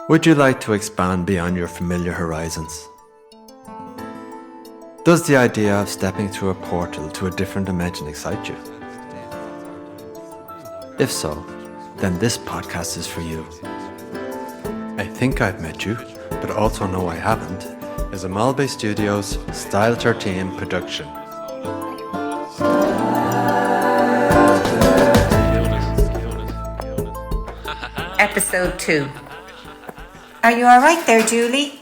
Would you like to expand beyond your familiar horizons? Does the idea of stepping through a portal to a different dimension excite you? If so, then this podcast is for you. I Think I've Met You, but also know I haven't, is a Malbay Studios Style 13 production. Episode 2. Are you alright there, Julie?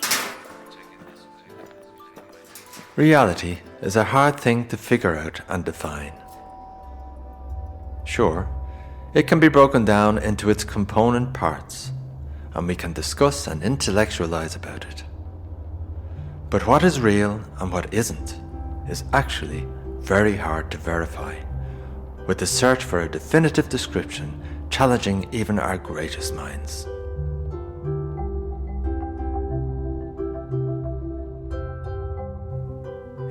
Reality is a hard thing to figure out and define. Sure, it can be broken down into its component parts, and we can discuss and intellectualize about it. But what is real and what isn't is actually very hard to verify, with the search for a definitive description challenging even our greatest minds.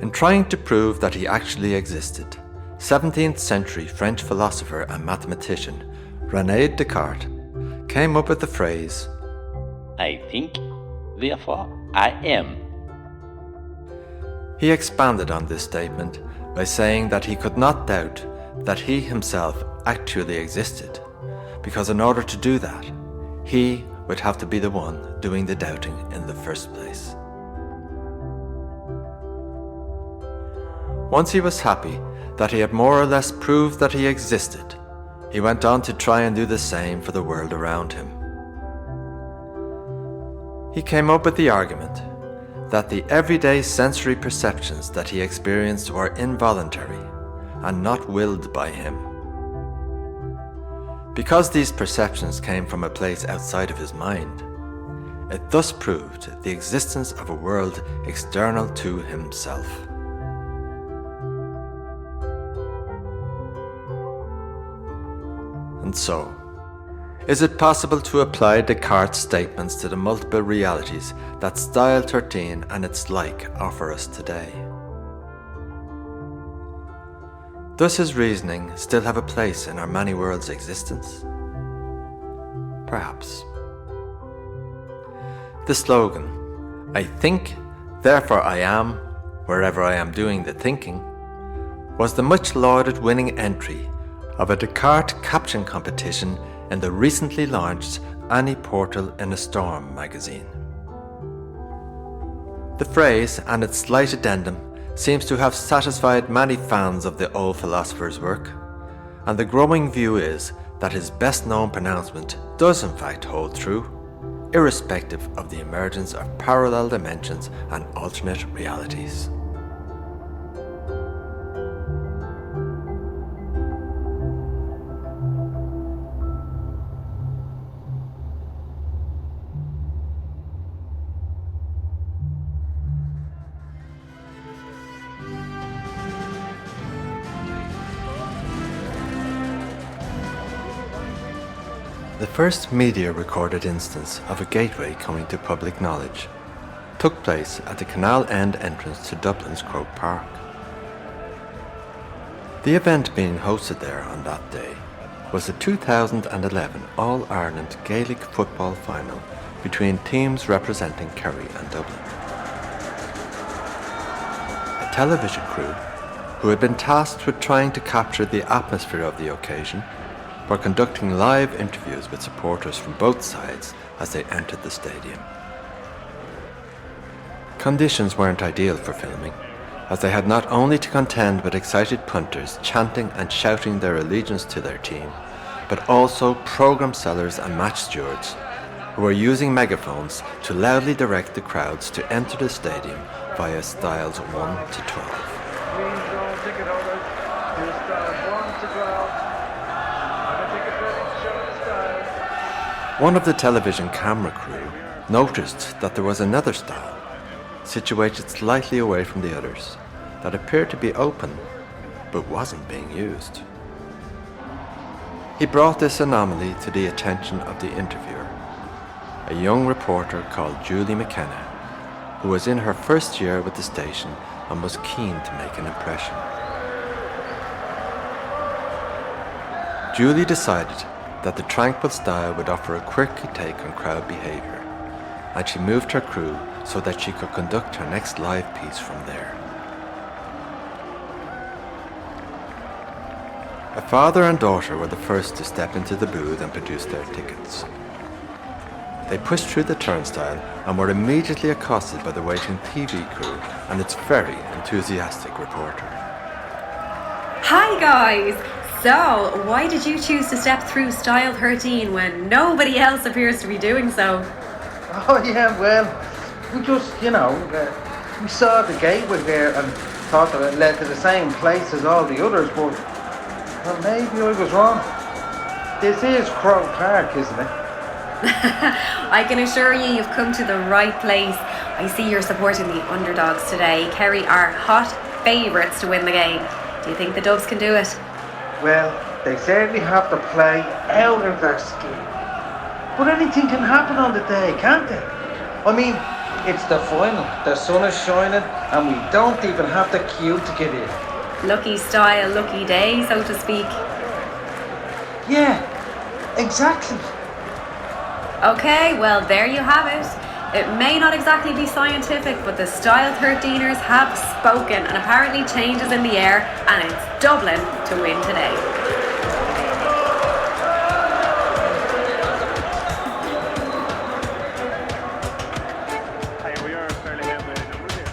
In trying to prove that he actually existed, 17th century French philosopher and mathematician René Descartes came up with the phrase, "I think, therefore I am." He expanded on this statement by saying that he could not doubt that he himself actually existed, because in order to do that, he would have to be the one doing the doubting in the first place. Once he was happy that he had more or less proved that he existed, he went on to try and do the same for the world around him. He came up with the argument that the everyday sensory perceptions that he experienced were involuntary and not willed by him. Because these perceptions came from a place outside of his mind, it thus proved the existence of a world external to himself. And so, is it possible to apply Descartes' statements to the multiple realities that Style 13 and its like offer us today? Does his reasoning still have a place in our many worlds' existence? Perhaps. The slogan, "I think, therefore I am, wherever I am doing the thinking," was the much lauded winning entry of a Descartes caption competition in the recently launched Any Portal in a Storm magazine. The phrase and its slight addendum seems to have satisfied many fans of the old philosopher's work, and the growing view is that his best known pronouncement does in fact hold true, irrespective of the emergence of parallel dimensions and alternate realities. The first media-recorded instance of a gateway coming to public knowledge took place at the Canal End entrance to Dublin's Croke Park. The event being hosted there on that day was the 2011 All-Ireland Gaelic football final between teams representing Kerry and Dublin. A television crew, who had been tasked with trying to capture the atmosphere of the occasion, were conducting live interviews with supporters from both sides as they entered the stadium. Conditions weren't ideal for filming, as they had not only to contend with excited punters chanting and shouting their allegiance to their team, but also programme sellers and match stewards, who were using megaphones to loudly direct the crowds to enter the stadium via styles 1 to 12. Please all ticket holders to styles 1 to 12. One of the television camera crew noticed that there was another style, situated slightly away from the others, that appeared to be open, but wasn't being used. He brought this anomaly to the attention of the interviewer, a young reporter called Julie McKenna, who was in her first year with the station and was keen to make an impression. Julie decided that the tranquil style would offer a quirky take on crowd behaviour and she moved her crew so that she could conduct her next live piece from there. A father and daughter were the first to step into the booth and produce their tickets. They pushed through the turnstile and were immediately accosted by the waiting TV crew and its very enthusiastic reporter. Hi guys! So, why did you choose to step through Style 13 when nobody else appears to be doing so? Oh yeah, well, we just, we saw the gate was there and thought that it led to the same place as all the others, but well, maybe I was wrong. This is Croke Park, isn't it? I can assure you you've come to the right place. I see you're supporting the underdogs today. Kerry are hot favourites to win the game. Do you think the Dubs can do it? Well, they certainly have to play out of their skin. But anything can happen on the day, can't they? I mean, it's the final. The sun is shining and we don't even have the queue to get in. Lucky style, lucky day, so to speak. Yeah, exactly. Okay, well there you have it. It may not exactly be scientific, but the Style 13ers have spoken and apparently change is in the air and it's Dublin to win today. We are fairly heavily numbers here.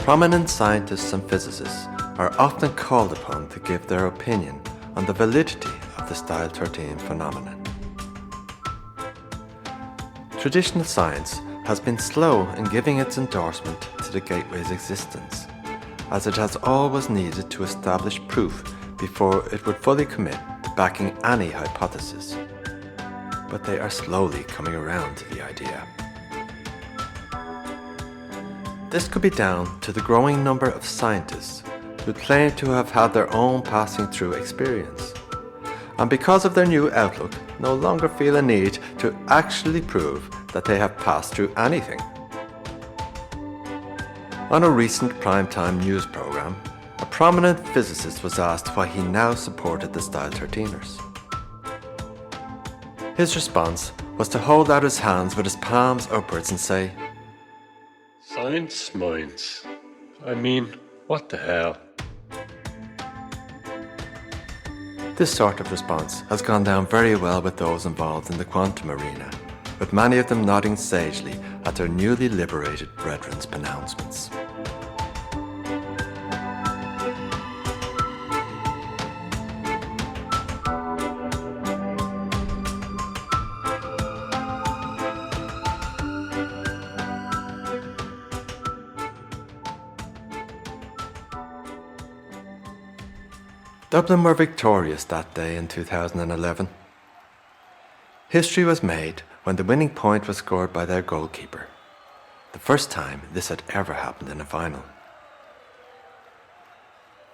Prominent scientists and physicists are often called upon to give their opinion on the validity of the Style 13 phenomenon. Traditional science has been slow in giving its endorsement to the gateway's existence, as it has always needed to establish proof before it would fully commit to backing any hypothesis. But they are slowly coming around to the idea. This could be down to the growing number of scientists who claim to have had their own passing through experience, and because of their new outlook, no longer feel a need to actually prove that they have passed through anything. On a recent primetime news programme, a prominent physicist was asked why he now supported the Style 13ers. His response was to hold out his hands with his palms upwards and say, Science minds. I mean, what the hell? This sort of response has gone down very well with those involved in the quantum arena, with many of them nodding sagely at their newly liberated brethren's pronouncements. Dublin were victorious that day in 2011. History was made when the winning point was scored by their goalkeeper, the first time this had ever happened in a final.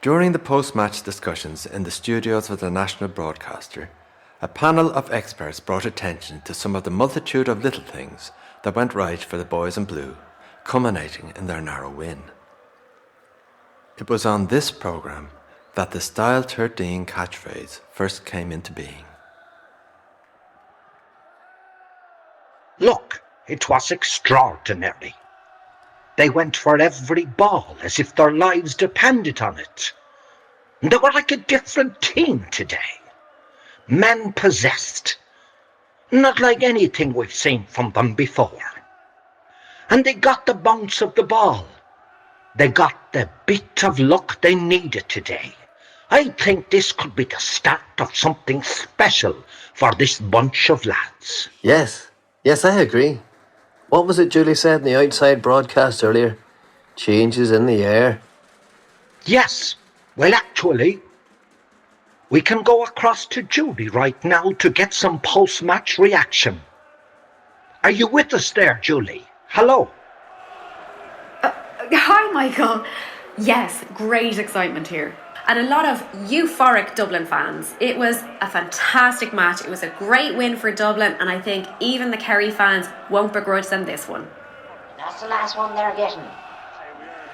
During the post-match discussions in the studios of the national broadcaster, a panel of experts brought attention to some of the multitude of little things that went right for the boys in blue, culminating in their narrow win. It was on this programme that the Style 13 catchphrase first came into being. Look, it was extraordinary. They went for every ball as if their lives depended on it. They were like a different team today. Men possessed. Not like anything we've seen from them before. And they got the bounce of the ball. They got the bit of luck they needed today. I think this could be the start of something special for this bunch of lads. Yes, I agree. What was it Julie said in the outside broadcast earlier? Changes in the air. Yes, well actually, we can go across to Julie right now to get some post-match reaction. Are you with us there, Julie? Hello? Hi, Michael. Yes, great excitement here. And a lot of euphoric Dublin fans. It was a fantastic match. It was a great win for Dublin, and I think even the Kerry fans won't begrudge them this one. That's the last one they're getting.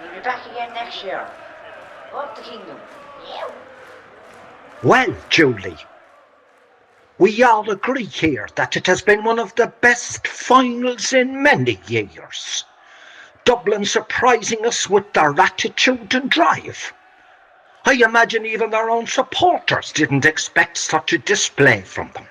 We'll be back again next year. Up the kingdom. Yeah. Well, Julie, we all agree here that it has been one of the best finals in many years. Dublin surprising us with their attitude and drive. I imagine even their own supporters didn't expect such a display from them.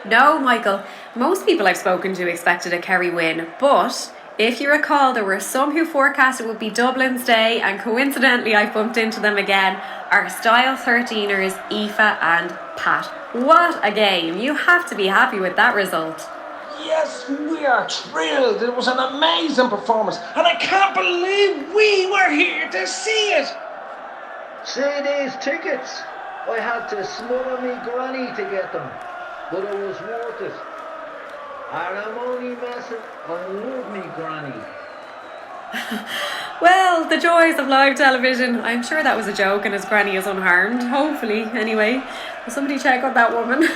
No, Michael. Most people I've spoken to expected a Kerry win, but if you recall, there were some who forecast it would be Dublin's day, and coincidentally I bumped into them again, our Style 13ers, Aoife and Pat. What a game. You have to be happy with that result. Yes, we are thrilled. It was an amazing performance, and I can't believe we were here to see it. See these tickets? I had to smother me granny to get them, but it was worth it. And I'm only messing, I love me granny. Well, the joys of live television. I'm sure that was a joke and his granny is unharmed. Hopefully, anyway. Will somebody check on that woman?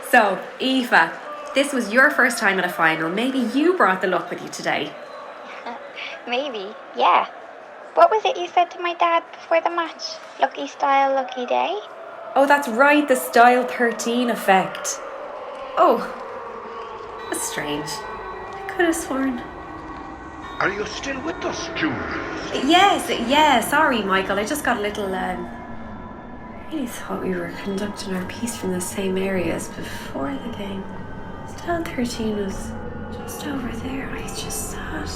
So, Aoife, this was your first time at a final. Maybe you brought the luck with you today. Maybe, yeah. What was it you said to my dad before the match? Lucky style, lucky day? Oh, that's right, the Style 13 effect. Oh, that's strange. I could have sworn. Are you still with us, Julie? Yes, sorry, Michael. I just got a little, I really thought we were conducting our piece from the same area as before the game. Style 13 was just over there. I just thought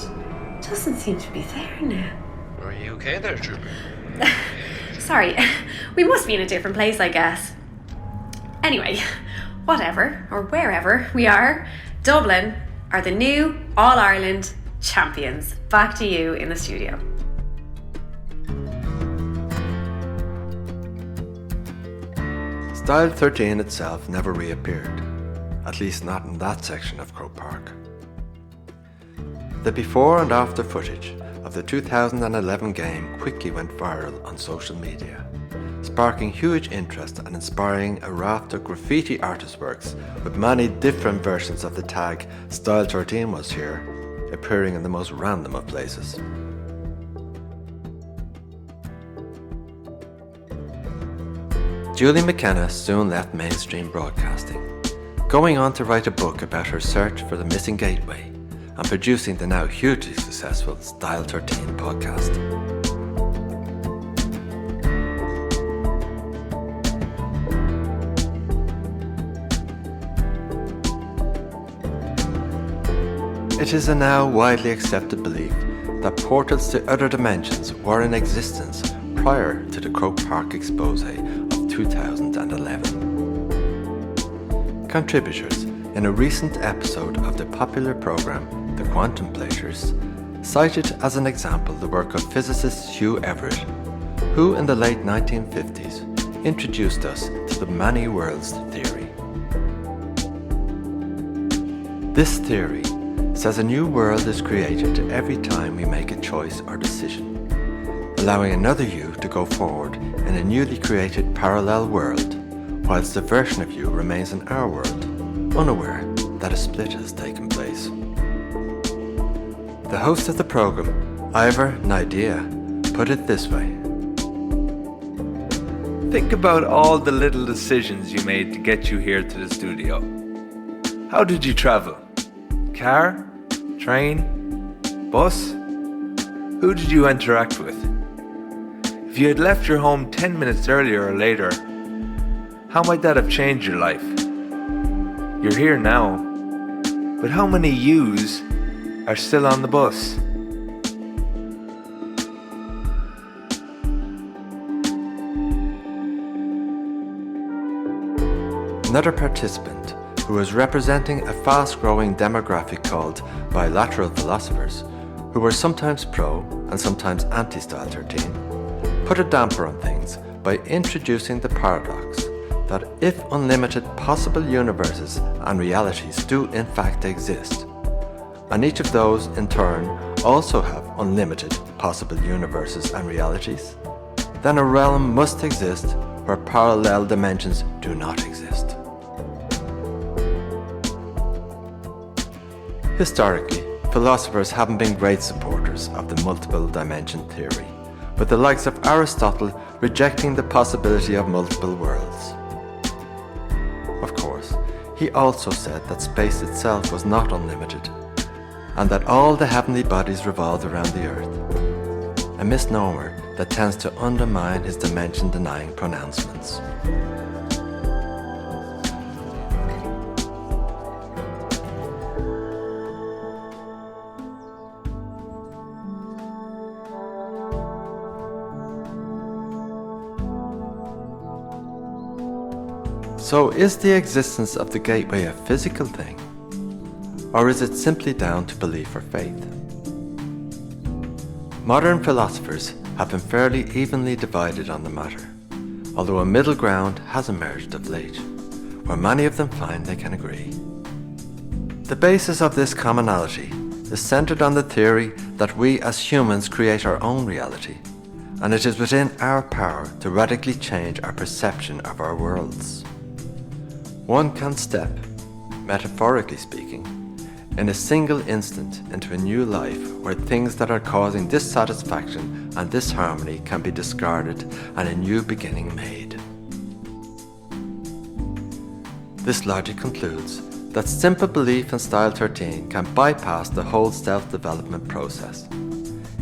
it doesn't seem to be there now. Are you okay there, Julie? Sorry, we must be in a different place, I guess. Anyway, whatever, or wherever we are, Dublin are the new All-Ireland champions. Back to you in the studio. Style 13 itself never reappeared, at least not in that section of Croke Park. The before and after footage of the 2011 game quickly went viral on social media, sparking huge interest and inspiring a raft of graffiti artist works with many different versions of the tag Style 13 was here, appearing in the most random of places. Julie McKenna soon left mainstream broadcasting, going on to write a book about her search for the missing gateway and producing the now hugely successful Style 13 podcast. It is a now widely accepted belief that portals to other dimensions were in existence prior to the Croke Park expose of 2011. Contributors in a recent episode of the popular program The Quantumplators cited as an example the work of physicist Hugh Everett, who in the late 1950s introduced us to the many worlds theory. This theory says a new world is created every time we make a choice or decision, allowing another you to go forward in a newly created parallel world, whilst the version of you remains in our world, unaware that a split has taken place. The host of the program, Ivor Naidea, put it this way. Think about all the little decisions you made to get you here to the studio. How did you travel? Car? Train? Bus? Who did you interact with? If you had left your home 10 minutes earlier or later, how might that have changed your life? You're here now, but how many yous are still on the bus? Another participant, who was representing a fast-growing demographic called bilateral philosophers, who were sometimes pro and sometimes anti-Style 13, put a damper on things by introducing the paradox that if unlimited possible universes and realities do in fact exist, and each of those in turn also have unlimited possible universes and realities, then a realm must exist where parallel dimensions do not exist. Historically, philosophers haven't been great supporters of the multiple dimension theory, with the likes of Aristotle rejecting the possibility of multiple worlds. Of course, he also said that space itself was not unlimited, and that all the heavenly bodies revolved around the earth, a misnomer that tends to undermine his dimension-denying pronouncements. So is the existence of the gateway a physical thing? Or is it simply down to belief or faith? Modern philosophers have been fairly evenly divided on the matter, although a middle ground has emerged of late, where many of them find they can agree. The basis of this commonality is centered on the theory that we as humans create our own reality, and it is within our power to radically change our perception of our worlds. One can step, metaphorically speaking, in a single instant into a new life where things that are causing dissatisfaction and disharmony can be discarded and a new beginning made. This logic concludes that simple belief in Style 13 can bypass the whole self-development process,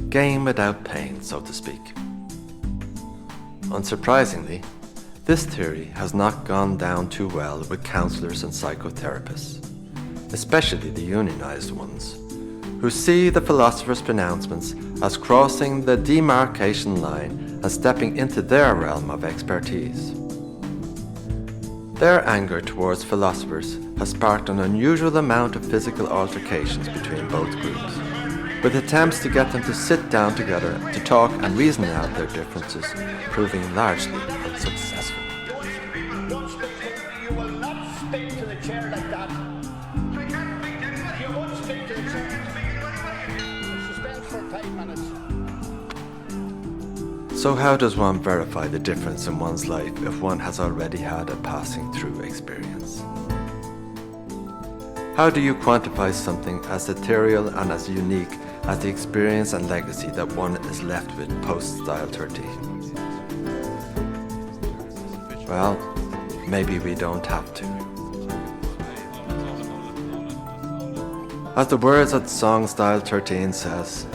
gain without pain, so to speak. Unsurprisingly, this theory has not gone down too well with counsellors and psychotherapists, especially the unionized ones, who see the philosopher's pronouncements as crossing the demarcation line and stepping into their realm of expertise. Their anger towards philosophers has sparked an unusual amount of physical altercations between both groups, with attempts to get them to sit down together to talk and reason out their differences, proving largely unsuccessful. You will not speak to the chair like that. You won't speak to the chair. Suspend for 5 minutes. So how does one verify the difference in one's life if one has already had a passing through experience? How do you quantify something as ethereal and as unique as the experience and legacy that one is left with post-Style 13? Well, maybe we don't have to. As the words of the song Style 13 says,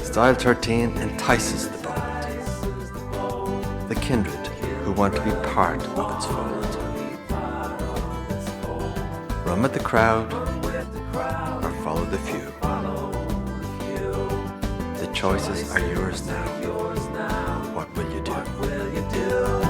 Style 13 entices the bold, the kindred who want to be part of its fold. Run with the crowd or follow the few. The choices are yours now. What will you do?